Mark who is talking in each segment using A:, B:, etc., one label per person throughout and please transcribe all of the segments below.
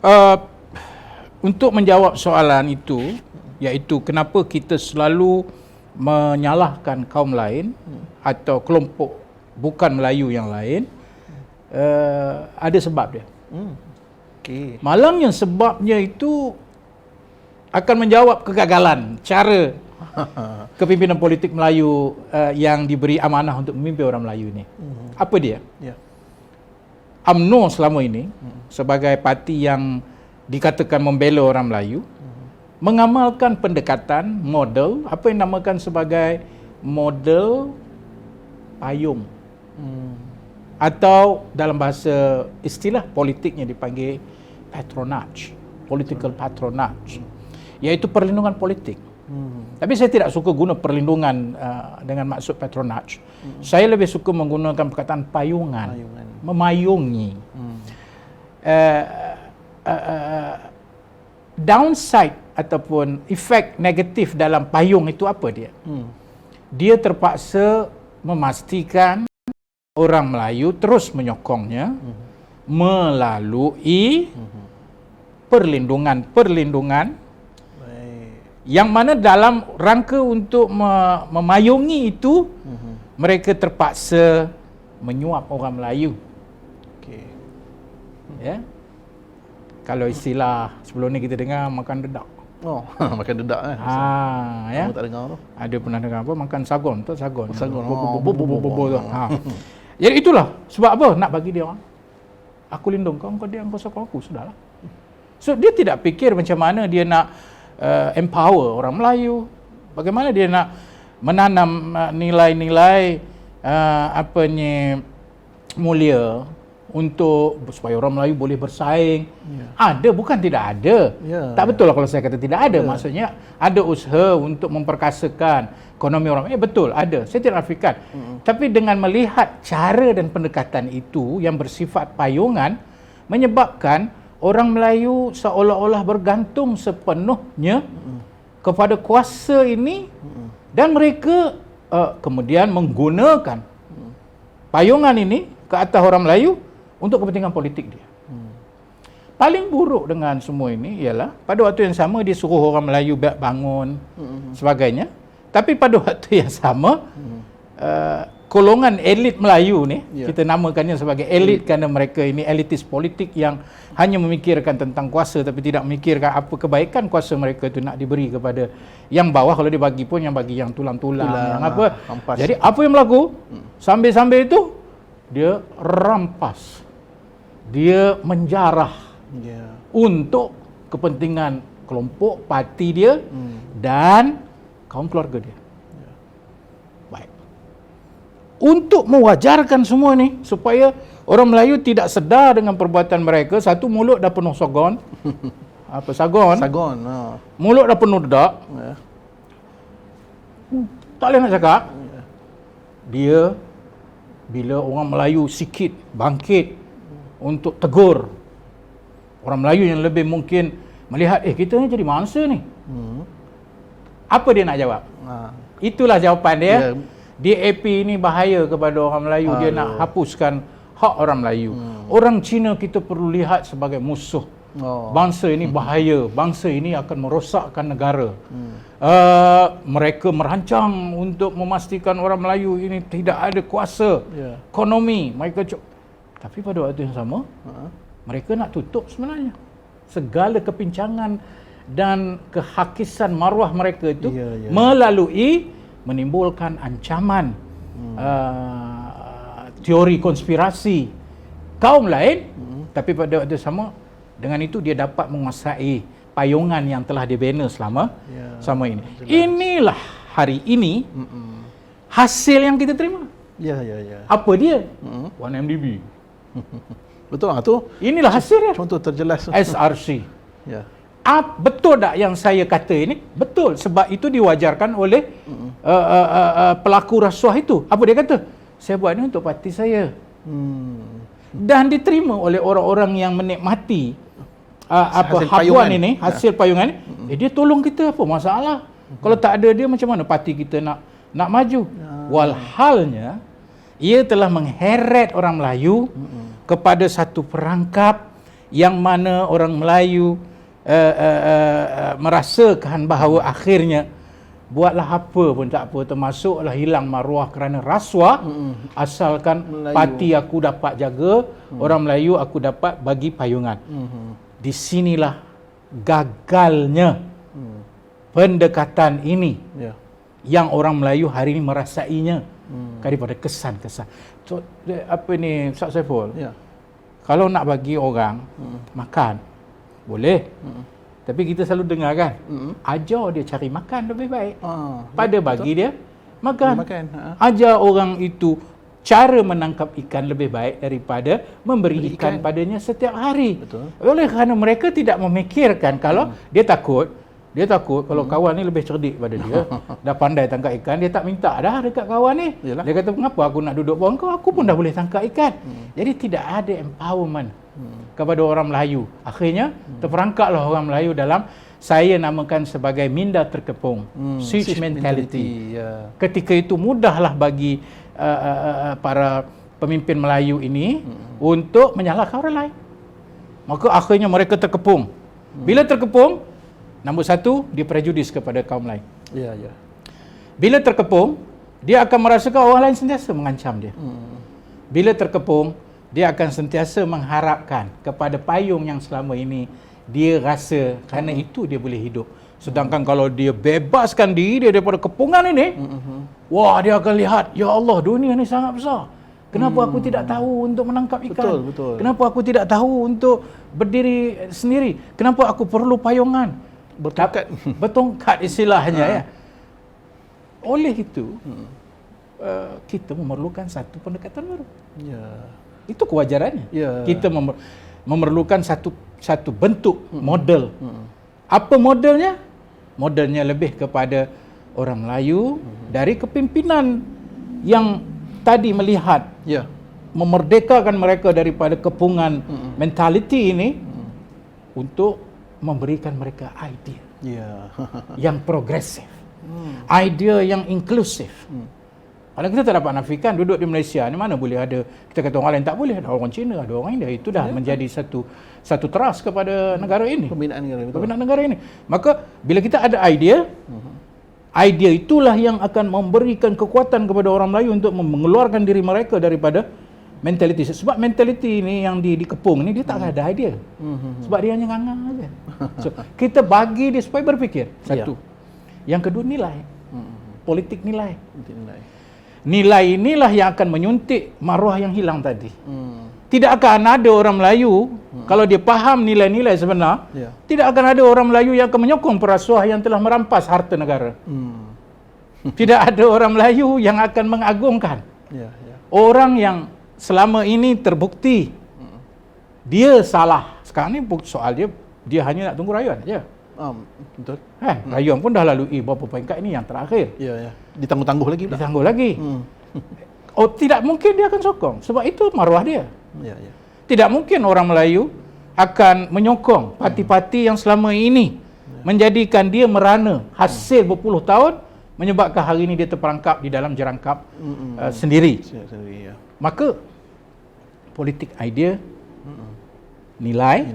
A: Uh, untuk menjawab soalan itu, iaitu kenapa kita selalu menyalahkan kaum lain atau kelompok bukan Melayu yang lain, ada sebab dia.
B: Okay.
A: Malangnya sebabnya itu akan menjawab kegagalan cara kepimpinan politik Melayu yang diberi amanah untuk memimpin orang Melayu ini. Apa dia?
B: Ya.
A: UMNO selama ini sebagai parti yang dikatakan membela orang Melayu mengamalkan pendekatan model apa yang dinamakan sebagai model payung atau dalam bahasa istilah politiknya dipanggil patronage, political patronage, iaitu perlindungan politik. Tapi saya tidak suka guna perlindungan dengan maksud patronage. Saya lebih suka menggunakan perkataan payungan. Memayungi. Downside ataupun efek negatif dalam payung itu apa dia? Dia terpaksa memastikan orang Melayu terus menyokongnya melalui perlindungan yang mana dalam rangka untuk memayungi itu mereka terpaksa menyuap orang Melayu.
B: Okay.
A: Ya. Kalau istilah sebelum ni kita dengar makan dedak.
B: Oh, makan dedak kan.
A: Ya.
B: Kamu tak dengar tu?
A: Ada pernah dengar apa makan sagon tu sagon.
B: Sagon.
A: Jadi itulah sebab apa nak bagi dia orang. Aku lindung kau dia kau sokong aku sudahlah. So dia tidak fikir macam mana dia nak empower orang Melayu. Bagaimana dia nak menanam nilai-nilai mulia untuk supaya orang Melayu boleh bersaing. Ada, bukan tidak ada. Tak betul lah kalau saya kata tidak ada. Maksudnya ada usaha untuk memperkasakan ekonomi orang Melayu. Betul, ada. Saya tidak nafikan. Tapi dengan melihat cara dan pendekatan itu yang bersifat payungan menyebabkan orang Melayu seolah-olah bergantung sepenuhnya kepada kuasa ini dan mereka kemudian menggunakan payungan ini ke atas orang Melayu untuk kepentingan politik dia. Paling buruk dengan semua ini ialah pada waktu yang sama dia suruh orang Melayu bangun sebagainya, tapi pada waktu yang sama golongan elit Melayu ni, kita namakannya sebagai elit kerana mereka ini elitis politik yang hanya memikirkan tentang kuasa tapi tidak memikirkan apa kebaikan kuasa mereka itu nak diberi kepada yang bawah. Kalau dibagi pun yang bagi yang tulang-tulang, yang apa.
B: Rampas.
A: Jadi apa yang berlaku? Sambil-sambil itu dia rampas. Dia menjarah untuk kepentingan kelompok parti dia dan kaum keluarga dia. Untuk mewajarkan semua ni supaya orang Melayu tidak sedar dengan perbuatan mereka, satu, mulut dah penuh sagon. Apa sagon?
B: Sagon.
A: Mulut dah penuh dedak. Tak boleh nak cakap. Dia bila orang Melayu sikit bangkit untuk tegur orang Melayu yang lebih mungkin melihat kita ni jadi mangsa ni. Apa dia nak jawab? Itulah jawapan dia. DAP ini bahaya kepada orang Melayu. Dia nak hapuskan hak orang Melayu. Orang Cina kita perlu lihat sebagai musuh. Bangsa ini bahaya. Bangsa ini akan merosakkan negara. Mereka merancang untuk memastikan orang Melayu ini tidak ada kuasa ekonomi. Tapi pada waktu yang sama, mereka nak tutup sebenarnya segala kepincangan dan kehakisan maruah mereka itu melalui menimbulkan ancaman teori konspirasi kaum lain, tapi pada waktu sama dengan itu dia dapat menguasai payungan yang telah dibina selama ini. Jelas. Inilah hari ini hasil yang kita terima. Apa dia? 1MDB.
B: Betul lah tu.
A: Inilah hasilnya.
B: Contoh terjelas.
A: SRC. Betul tak yang saya kata ini? Betul, sebab itu diwajarkan oleh pelaku rasuah itu. Apa dia kata? Saya buat ini untuk parti saya. Dan diterima oleh orang-orang yang menikmati hapuan ini, hasil payungan ini. Dia tolong kita, apa masalah? Kalau tak ada dia, macam mana parti kita nak maju? Walhalnya ia telah mengheret orang Melayu kepada satu perangkap yang mana orang Melayu merasakan bahawa akhirnya buatlah apa pun tak apa, termasuklah hilang maruah kerana rasuah, asalkan
B: Melayu.
A: parti aku dapat jaga, orang Melayu aku dapat bagi payungan. Di sinilah gagalnya pendekatan ini
B: Ya.
A: yang orang Melayu hari ini merasainya daripada kesan-kesan. So, apa ni Ustaz Saiful?
B: Ya.
A: Kalau nak bagi orang makan, boleh. Tapi kita selalu dengar kan, ajar dia cari makan lebih baik pada bagi dia makan.
B: Dia makan.
A: Ajar orang itu cara menangkap ikan lebih baik daripada memberi ikan padanya setiap hari.
B: Betul.
A: Oleh kerana mereka tidak memikirkan kalau dia takut kalau kawan ni lebih cerdik pada dia, dah pandai tangkap ikan, dia tak minta dah dekat kawan ni.
B: Yalah.
A: Dia kata, "Mengapa aku nak duduk bawah kau? Aku pun dah boleh tangkap ikan." Jadi tidak ada empowerment kepada orang Melayu. Akhirnya terperangkaplah orang Melayu dalam saya namakan sebagai minda terkepung, siege mentality.
B: Ya.
A: Ketika itu mudahlah bagi para pemimpin Melayu ini untuk menyalahkan orang lain. Maka akhirnya mereka terkepung. Bila terkepung, nombor satu, dia prejudis kepada kaum lain.
B: Ya, ya.
A: Bila terkepung, dia akan merasakan orang lain sentiasa mengancam dia. Bila terkepung, dia akan sentiasa mengharapkan kepada payung yang selama ini dia rasa kerana itu dia boleh hidup. Sedangkan kalau dia bebaskan diri dia daripada kepungan ini, wah, dia akan lihat, ya Allah, dunia ni sangat besar. Kenapa aku tidak tahu untuk menangkap ikan?
B: Betul.
A: Kenapa aku tidak tahu untuk berdiri sendiri? Kenapa aku perlu payungan? Bertongkat istilahnya ya. Oleh itu kita memerlukan satu pendekatan baru.
B: Ya.
A: Itu kewajarannya.
B: Ya.
A: Kita memerlukan satu bentuk model. Apa modelnya? Modelnya lebih kepada orang Melayu dari kepimpinan yang tadi melihat
B: Ya.
A: memerdekakan mereka daripada kepungan mentality ini untuk memberikan mereka idea
B: Ya.
A: yang progresif, idea yang inklusif. Kalau kita tak dapat nafikan, duduk di Malaysia ni mana boleh ada, kita kata orang lain tak boleh, ada orang Cina, ada orang India, itu dah menjadi satu teras kepada negara ini,
B: Pembinaan negara, betul.
A: pembinaan negara ini. Maka bila kita ada idea, idea itulah yang akan memberikan kekuatan kepada orang Melayu untuk mengeluarkan diri mereka daripada mentaliti. Sebab mentaliti ini yang dikepung ni, dia tak ada idea. Sebab dia hanya ngangang aja. So, kita bagi dia supaya berfikir. Satu. Yang kedua, nilai. Politik nilai. Nilai inilah yang akan menyuntik maruah yang hilang tadi. Tidak akan ada orang Melayu, kalau dia faham nilai-nilai sebenar, tidak akan ada orang Melayu yang akan menyokong perasuah yang telah merampas harta negara. Tidak ada orang Melayu yang akan mengagungkan orang yang selama ini terbukti dia salah. Sekarang ni soal dia hanya nak tunggu rayuan saja.
B: Betul.
A: Rayuan pun dah lalui berapa peringkat ini yang terakhir.
B: Ya. Ditangguh-tangguh lagi pula.
A: Ditangguh lagi. Oh, tidak mungkin dia akan sokong. Sebab itu maruah dia.
B: Ya.
A: Tidak mungkin orang Melayu akan menyokong parti-parti yang selama ini menjadikan dia merana hasil berpuluh tahun, menyebabkan hari ini dia terperangkap di dalam jerangkap sendiri.
B: Ya.
A: Maka politik idea, nilai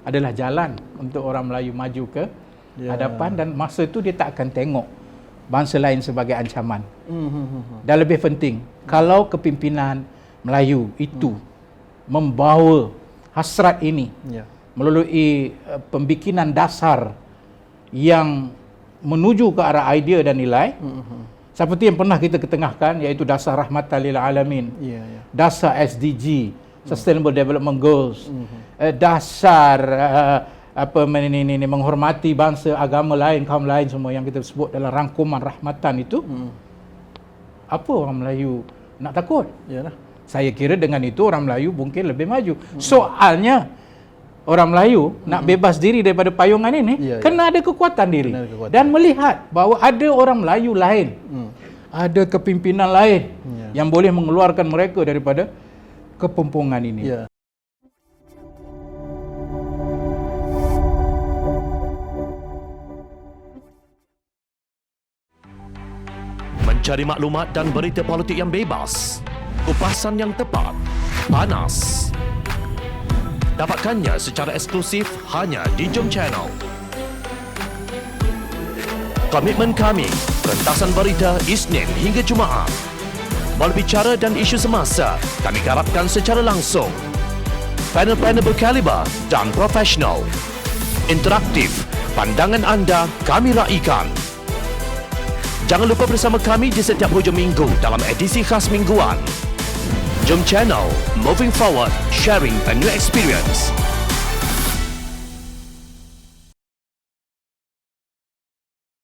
A: adalah jalan untuk orang Melayu maju ke hadapan, dan masa itu dia tak akan tengok bangsa lain sebagai ancaman. Dan lebih penting, kalau kepimpinan Melayu itu membawa hasrat ini melalui pembikinan dasar yang menuju ke arah idea dan nilai, seperti yang pernah kita ketengahkan, iaitu dasar rahmatan lil alamin, dasar SDG, Sustainable Development Goals, dasar menghormati bangsa, agama lain, kaum lain, semua yang kita sebut dalam rangkuman rahmatan itu. Apa orang Melayu nak takut?
B: Yalah.
A: Saya kira dengan itu orang Melayu mungkin lebih maju. Soalnya orang Melayu nak bebas diri daripada payungan ini, kena ada kekuatan diri. Dan melihat bahawa ada orang Melayu lain, ada kepimpinan lain yang boleh mengeluarkan mereka daripada kepempungan ini.
C: Mencari maklumat dan berita politik yang bebas, kupasan yang tepat, panas, Dapatkannya secara eksklusif hanya di Jom Channel. Komitmen kami, pentasan berita Isnin hingga Jumaat. Berbicara dan isu semasa, kami garapkan secara langsung. Panel-panel berkaliber dan profesional. Interaktif, pandangan anda kami raikan. Jangan lupa bersama kami di setiap hujung minggu dalam edisi khas mingguan. Jom Channel, moving forward, sharing a new experience.